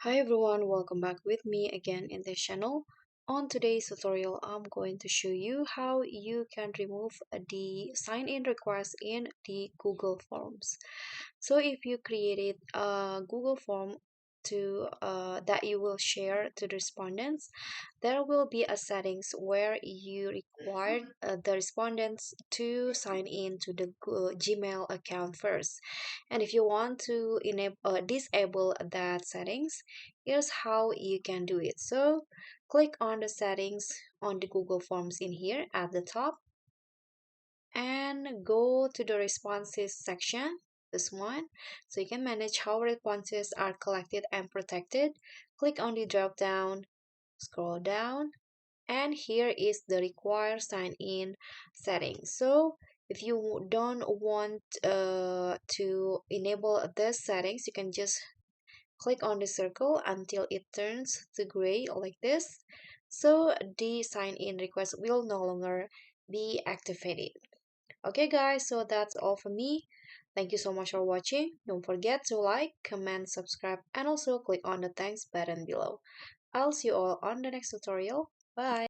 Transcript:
Hi everyone, welcome back with me again in this channel. On today's tutorial, I'm going to show you how you can remove the sign-in request in the Google Forms. So if you created a Google form that you will share to the respondents, there will be a settings where you require the respondents to sign in to the Gmail account first. And if you want to disable that settings, here's how you can do it. So click on the settings on the Google Forms in here at the top and go to the responses section, this one, so you can manage how responses are collected and protected. Click on the drop down, scroll down, and here is the require sign in settings. So if you don't want to enable this settings, you can just click on the circle until it turns to gray like this, so the sign in request will no longer be activated. Okay guys, so that's all for me. Thank you so much for watching. Don't forget to like, comment, subscribe, and also click on the thanks button below. I'll see you all on the next tutorial. Bye.